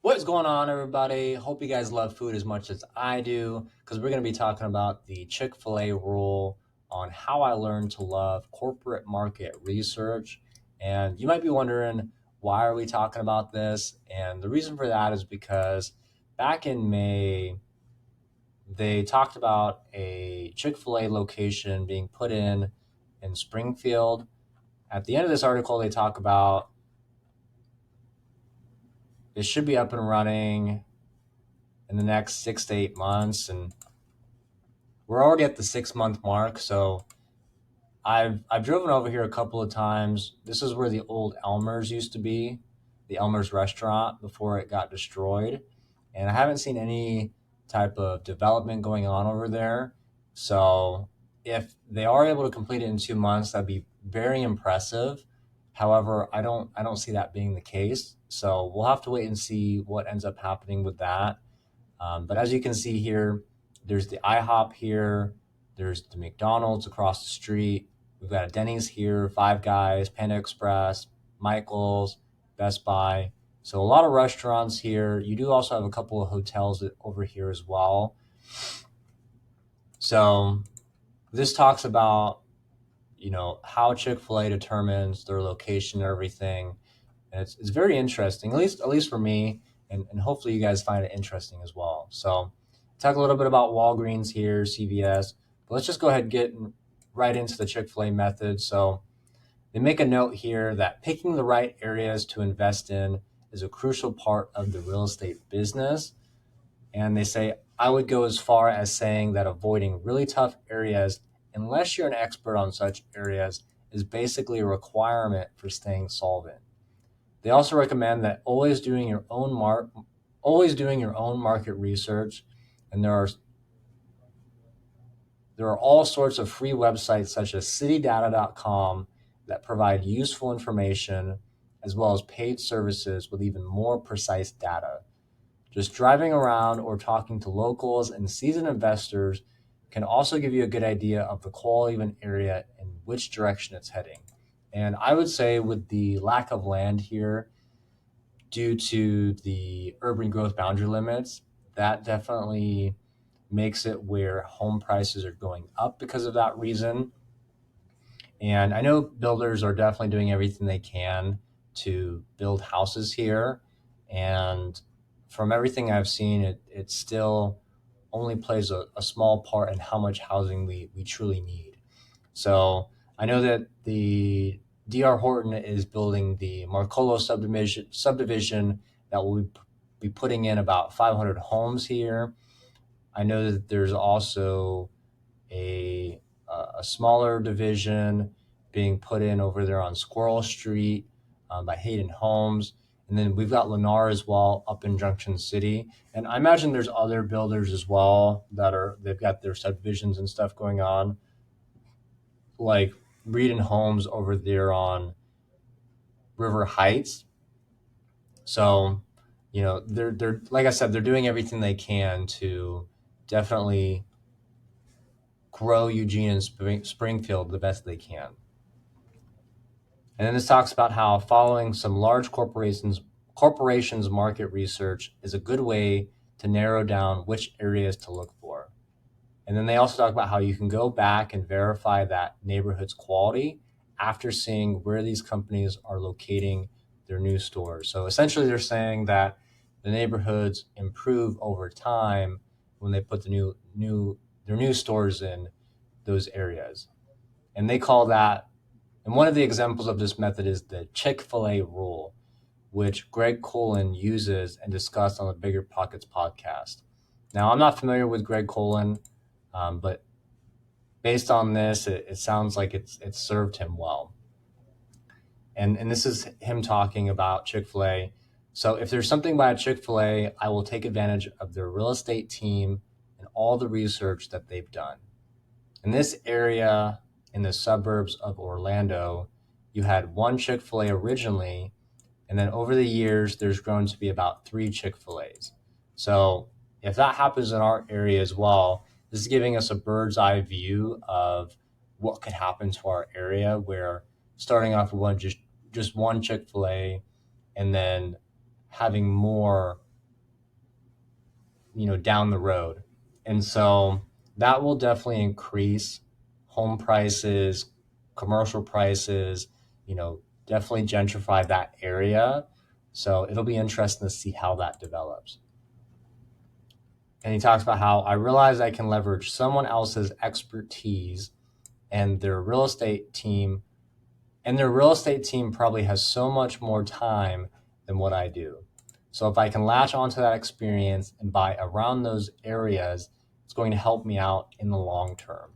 What's going on, everybody? Hope you guys love food as much as I do, because we're going to be talking about the Chick-fil-A rule on how I learned to love corporate market research. And you might be wondering, why are we talking about this? And the reason for that is because back in May, they talked about a Chick-fil-A location being put in Springfield. At the end of this article, they talk about it should be up and running in the next 6 to 8 months, and we're already at the 6 month mark. So I've driven over here a couple of times. This is where the old Elmer's used to be, the Elmer's restaurant before it got destroyed, and I haven't seen any type of development going on over there. So if they are able to complete it in 2 months, that'd be very impressive. However, I don't see that being the case. So we'll have to wait and see what ends up happening with that. But as you can see here, there's the IHOP here, there's the McDonald's across the street. We've got a Denny's here, Five Guys, Panda Express, Michael's, Best Buy. So a lot of restaurants here. You do also have a couple of hotels over here as well. So this talks about, how Chick-fil-A determines their location and everything. And it's very interesting, at least for me, and hopefully you guys find it interesting as well. So talk a little bit about Walgreens here, CVS, but let's just go ahead and get right into the Chick-fil-A method. So they make a note here that picking the right areas to invest in is a crucial part of the real estate business. And they say, I would go as far as saying that avoiding really tough areas, unless you're an expert on such areas, is basically a requirement for staying solvent. They also recommend that always doing your own market research, and there are all sorts of free websites such as citydata.com that provide useful information, as well as paid services with even more precise data. Just driving around or talking to locals and seasoned investors can also give you a good idea of the quality of an area and which direction it's heading. And I would say, with the lack of land here, due to the urban growth boundary limits, that definitely makes it where home prices are going up because of that reason. And I know builders are definitely doing everything they can to build houses here. And from everything I've seen, it still only plays a small part in how much housing we truly need. So I know that the DR Horton is building the Marcolo subdivision that will be putting in about 500 homes here. I know that there's also a a smaller division being put in over there on Squirrel Street, by Hayden Homes. And then we've got Lennar as well up in Junction City. And I imagine there's other builders as well they've got their subdivisions and stuff going on, like Reed and Homes over there on River Heights. So, they're like I said, they're doing everything they can to definitely grow Eugene and Springfield the best they can. And then this talks about how following some large corporations market research is a good way to narrow down which areas to look for. And then they also talk about how you can go back and verify that neighborhood's quality after seeing where these companies are locating their new stores. So essentially they're saying that the neighborhoods improve over time when they put their new stores in those areas. And they call that, and one of the examples of this method is the Chick-fil-A rule, which Greg Colin uses and discussed on the Bigger Pockets podcast. Now, I'm not familiar with Greg Colin, but based on this, it sounds like it's served him well. And this is him talking about Chick-fil-A. So if there's something about Chick-fil-A, I will take advantage of their real estate team and all the research that they've done. In this area, in the suburbs of Orlando, you had one Chick-fil-A originally, and then over the years, there's grown to be about 3 Chick-fil-A's. So if that happens in our area as well, this is giving us a bird's eye view of what could happen to our area, where starting off with just one Chick-fil-A, and then having more down the road. And so that will definitely increase home prices, commercial prices, definitely gentrify that area. So it'll be interesting to see how that develops. And he talks about how I realize I can leverage someone else's expertise and their real estate team. And their real estate team probably has so much more time than what I do. So if I can latch onto that experience and buy around those areas, it's going to help me out in the long term,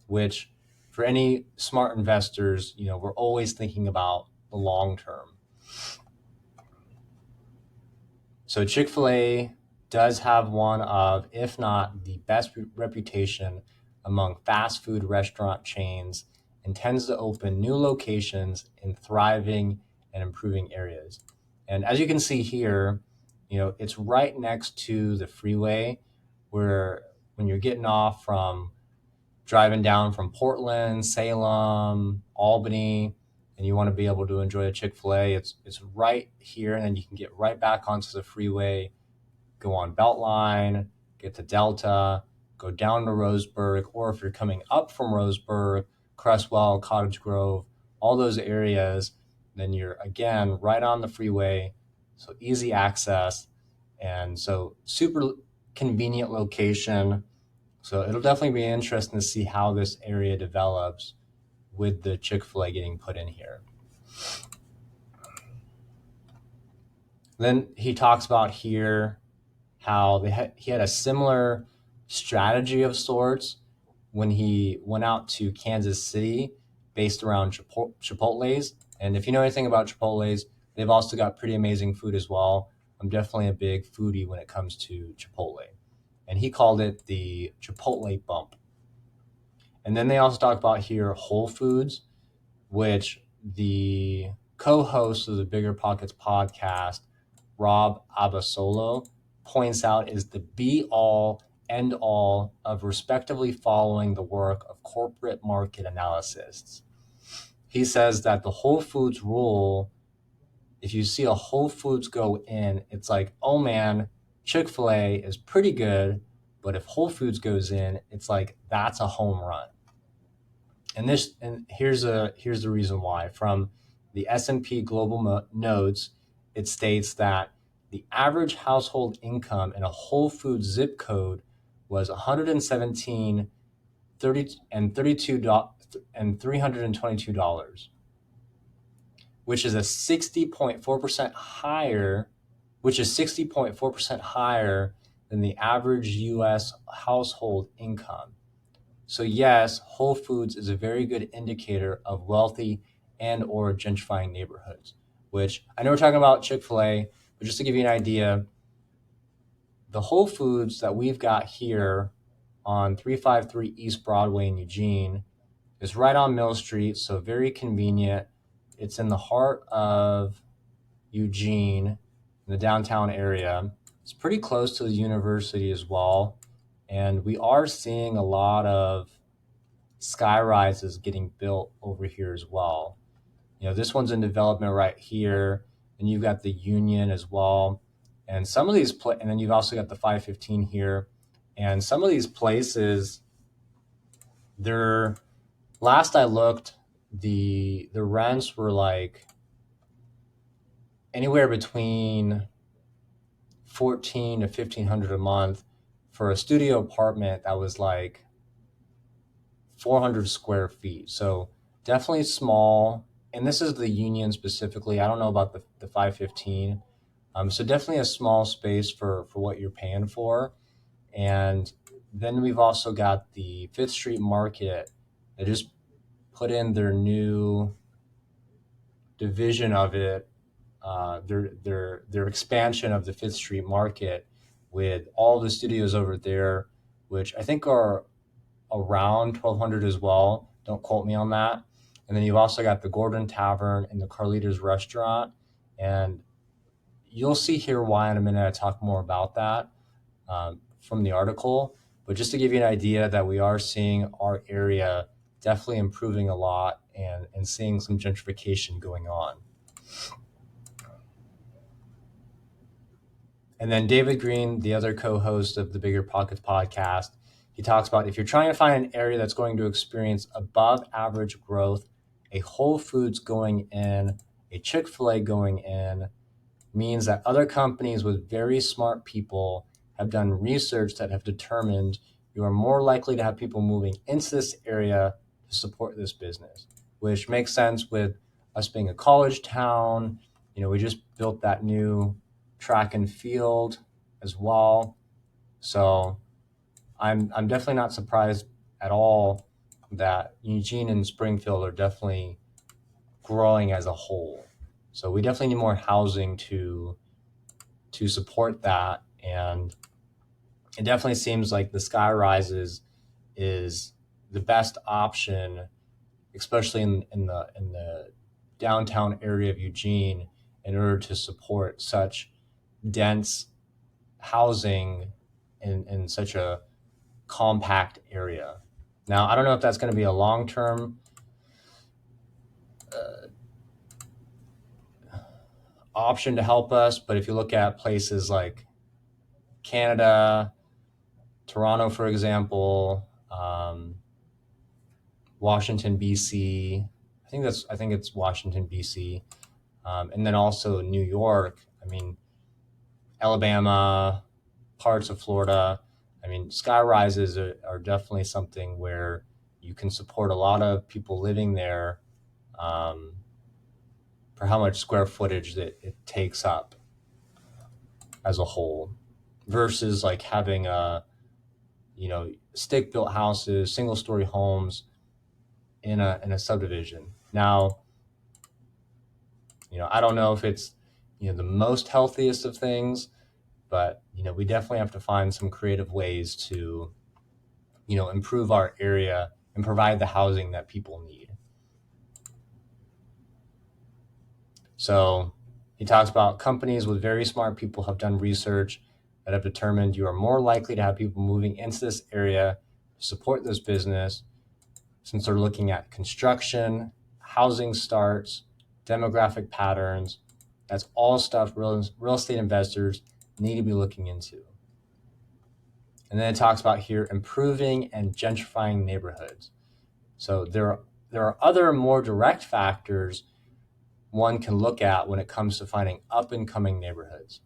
which for any smart investors, we're always thinking about the long term. So Chick-fil-A does have one of, if not the best reputation among fast food restaurant chains, and tends to open new locations in thriving and improving areas. And as you can see here, it's right next to the freeway, where when you're getting off from driving down from Portland, Salem, Albany, and you want to be able to enjoy a Chick-fil-A, it's right here, and then you can get right back onto the freeway, go on Beltline, get to Delta, go down to Roseburg, or if you're coming up from Roseburg, Crestwell, Cottage Grove, all those areas, then you're again right on the freeway, so easy access, and so super convenient location. So it'll definitely be interesting to see how this area develops with the Chick-fil-A getting put in here. Then he talks about here how he had a similar strategy of sorts when he went out to Kansas City based around Chipotle's. And if you know anything about Chipotle's, they've also got pretty amazing food as well. I'm definitely a big foodie when it comes to Chipotle. And he called it the Chipotle bump. And then they also talk about here Whole Foods, which the co-host of the Bigger Pockets podcast, Rob Abasolo, points out is the be-all, end-all of respectively following the work of corporate market analysts. He says that the Whole Foods rule, if you see a Whole Foods go in, it's like, oh man, Chick-fil-A is pretty good, but if Whole Foods goes in, it's like, that's a home run. And here's the reason why. From the S&P Global Notes, it states that the average household income in a Whole Foods zip code was $117, $322, which is 60.4% higher than the average U.S. household income. So yes, Whole Foods is a very good indicator of wealthy and or gentrifying neighborhoods, which I know we're talking about Chick-fil-A, but just to give you an idea, the Whole Foods that we've got here on 353 East Broadway in Eugene is right on Mill Street, so very convenient. It's in the heart of Eugene, in the downtown area. It's pretty close to the university as well. And we are seeing a lot of sky rises getting built over here as well. This one's in development right here, and you've got the Union as well. And some of these, and then you've also got the 515 here. And some of these places, last I looked, the rents were like anywhere between $1,400 to $1,500 a month for a studio apartment that was like 400 square feet. So definitely small. And this is the Union specifically. I don't know about the 515. So definitely a small space for what you're paying for. And then we've also got the Fifth Street Market. They just put in their new division of it, their expansion of the Fifth Street Market with all the studios over there, which I think are around 1,200 as well. Don't quote me on that. And then you've also got the Gordon Tavern and the Carlita's Restaurant. And you'll see here why in a minute I talk more about that from the article. But just to give you an idea that we are seeing our area definitely improving a lot and seeing some gentrification going on. And then David Green, the other co-host of the Bigger Pockets podcast, he talks about if you're trying to find an area that's going to experience above average growth, a Whole Foods going in, a Chick-fil-A going in, means that other companies with very smart people have done research that have determined you are more likely to have people moving into this area to support this business, which makes sense with us being a college town. We just built that new track and field as well. So I'm definitely not surprised at all that Eugene and Springfield are definitely growing as a whole. So we definitely need more housing to support that. And it definitely seems like the sky rises is the best option, especially in the downtown area of Eugene, in order to support such dense housing in such a compact area. Now, I don't know if that's going to be a long-term option to help us, but if you look at places like Canada, Toronto, for example, Washington, BC, I think it's Washington, BC, and then also New York. I mean, Alabama, parts of Florida. I mean, sky rises are definitely something where you can support a lot of people living there for how much square footage that it takes up as a whole, versus like having stick built houses, single story homes in a subdivision. Now, I don't know if it's the most healthiest of things, but we definitely have to find some creative ways to improve our area and provide the housing that people need. So he talks about companies with very smart people have done research that have determined you are more likely to have people moving into this area to support this business, since they're looking at construction, housing starts, demographic patterns. That's all stuff real estate investors need to be looking into. And then it talks about here improving and gentrifying neighborhoods. So there are other more direct factors one can look at when it comes to finding up and coming neighborhoods.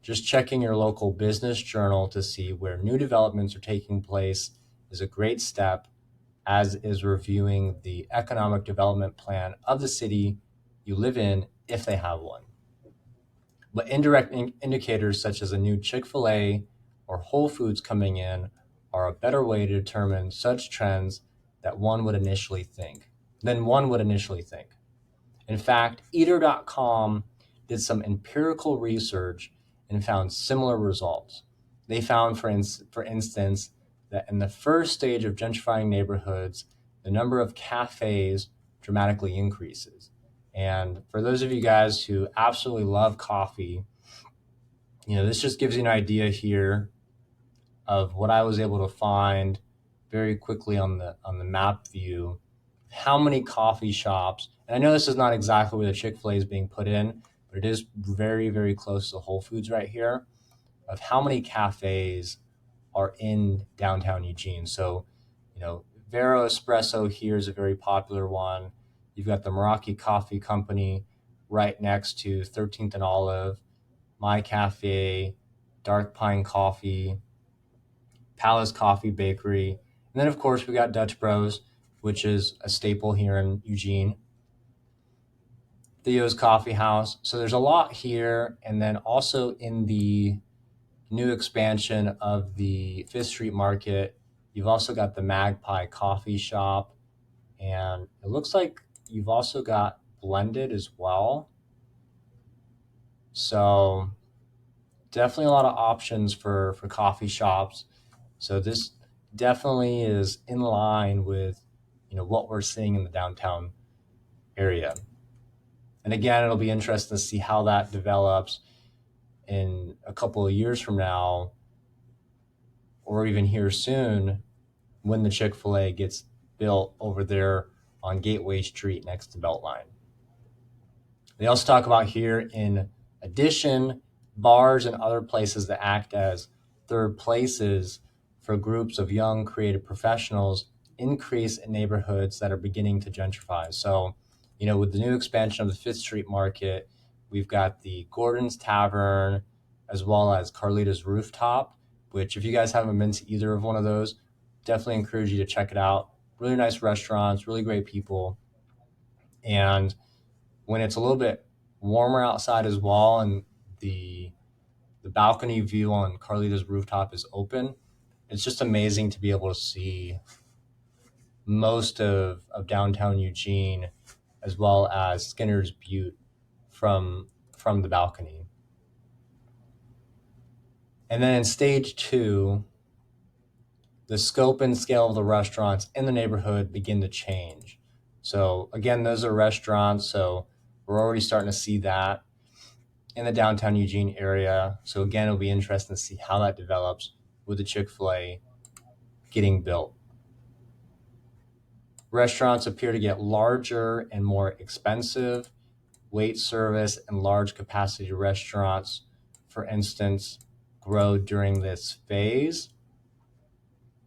Just checking your local business journal to see where new developments are taking place is a great step, as is reviewing the economic development plan of the city you live in if they have one. But indirect indicators such as a new Chick-fil-A or Whole Foods coming in are a better way to determine such trends than one would initially think. In fact, Eater.com did some empirical research and found similar results. They found, for instance, that in the first stage of gentrifying neighborhoods, the number of cafes dramatically increases. And for those of you guys who absolutely love coffee, this just gives you an idea here of what I was able to find very quickly on the map view, how many coffee shops, and I know this is not exactly where the Chick-fil-A is being put in, but it is very, very close to Whole Foods right here, of how many cafes are in downtown Eugene. So, Vero Espresso here is a very popular one. You've got the Meraki Coffee Company right next to 13th and Olive, My Cafe, Dark Pine Coffee, Palace Coffee Bakery. And then, of course, we got Dutch Bros, which is a staple here in Eugene. Theo's Coffee House. So there's a lot here. And then also in the new expansion of the Fifth Street Market, you've also got the Magpie Coffee Shop. And it looks like you've also got Blended as well. So definitely a lot of options for coffee shops. So this definitely is in line with what we're seeing in the downtown area. And again, it'll be interesting to see how that develops in a couple of years from now, or even here soon, when the Chick-fil-A gets built over there on Gateway Street next to Beltline. They also talk about here, in addition, bars and other places that act as third places for groups of young creative professionals increase in neighborhoods that are beginning to gentrify. So, with the new expansion of the Fifth Street Market, we've got the Gordon's Tavern as well as Carlita's Rooftop, which if you guys haven't been to either of one of those, definitely encourage you to check it out. Really nice restaurants, really great people. And when it's a little bit warmer outside as well and the balcony view on Carlita's Rooftop is open, it's just amazing to be able to see most of downtown Eugene as well as Skinner's Butte from the balcony. And then in stage 2, the scope and scale of the restaurants in the neighborhood begin to change. So again, those are restaurants, so we're already starting to see that in the downtown Eugene area. So again, it'll be interesting to see how that develops with the Chick-fil-A getting built. Restaurants appear to get larger and more expensive. Wait service and large capacity restaurants, for instance, grow during this phase.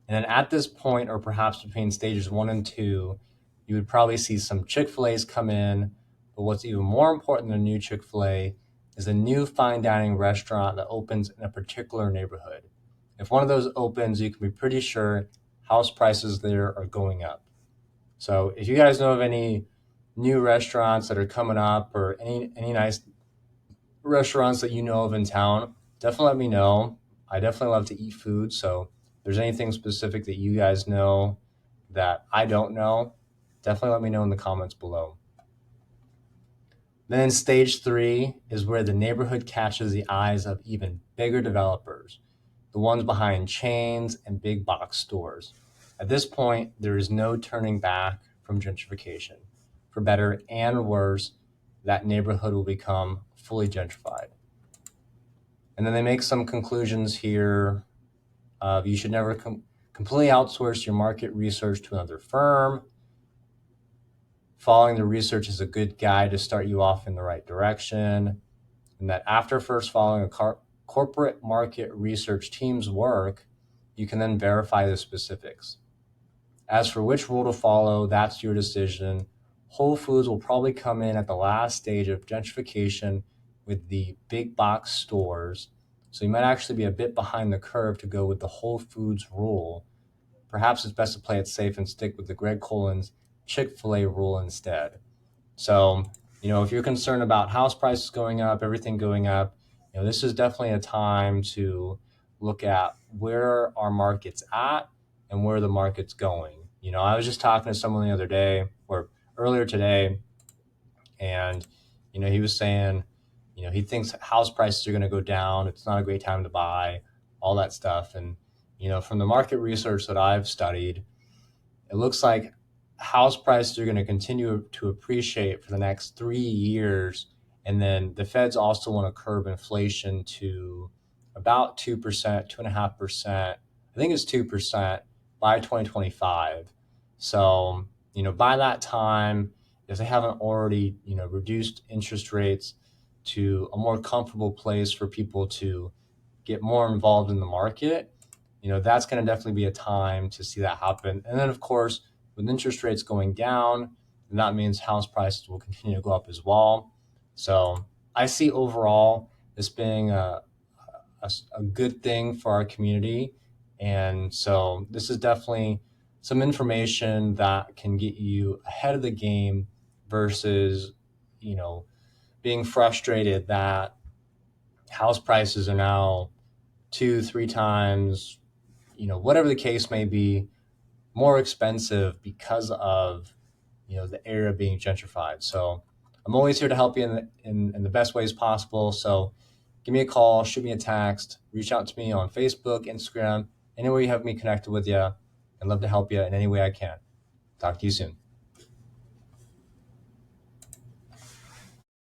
And then at this point, or perhaps between stages 1 and 2, you would probably see some Chick-fil-A's come in. But what's even more important than a new Chick-fil-A is a new fine dining restaurant that opens in a particular neighborhood. If one of those opens, you can be pretty sure house prices there are going up. So if you guys know of any new restaurants that are coming up or any nice restaurants that you know of in town, definitely let me know. I definitely love to eat food. So if there's anything specific that you guys know that I don't know, definitely let me know in the comments below. Then stage 3 is where the neighborhood catches the eyes of even bigger developers, the ones behind chains and big box stores. At this point, there is no turning back from gentrification. For better and worse, that neighborhood will become fully gentrified. And then they make some conclusions here. You should never completely outsource your market research to another firm. Following the research is a good guide to start you off in the right direction. And that after first following a corporate market research team's work, you can then verify the specifics. As for which rule to follow, that's your decision. Whole Foods will probably come in at the last stage of gentrification with the big box stores. So you might actually be a bit behind the curve to go with the Whole Foods rule. Perhaps it's best to play it safe and stick with the Greg Collins Chick-fil-A rule instead. So, if you're concerned about house prices going up, everything going up, this is definitely a time to look at where our market's at and where the market's going. I was just talking to someone the other day or earlier today, and, he was saying, he thinks house prices are going to go down. It's not a great time to buy, all that stuff. And, from the market research that I've studied, it looks like house prices are going to continue to appreciate for the next 3 years. And then the Feds also want to curb inflation to about 2%, 2.5%. I think it's 2% by 2025. So, by that time, if they haven't already, reduced interest rates to a more comfortable place for people to get more involved in the market, that's going to definitely be a time to see that happen. And then, of course, with interest rates going down, and that means house prices will continue to go up as well. So I see overall this being a good thing for our community. And so this is definitely some information that can get you ahead of the game versus, being frustrated that house prices are now 2-3 times, whatever the case may be, more expensive because of the area being gentrified. So I'm always here to help you in the best ways possible. So give me a call, shoot me a text, reach out to me on Facebook, Instagram, anywhere you have me connected with you. I'd love to help you in any way I can. Talk to you soon.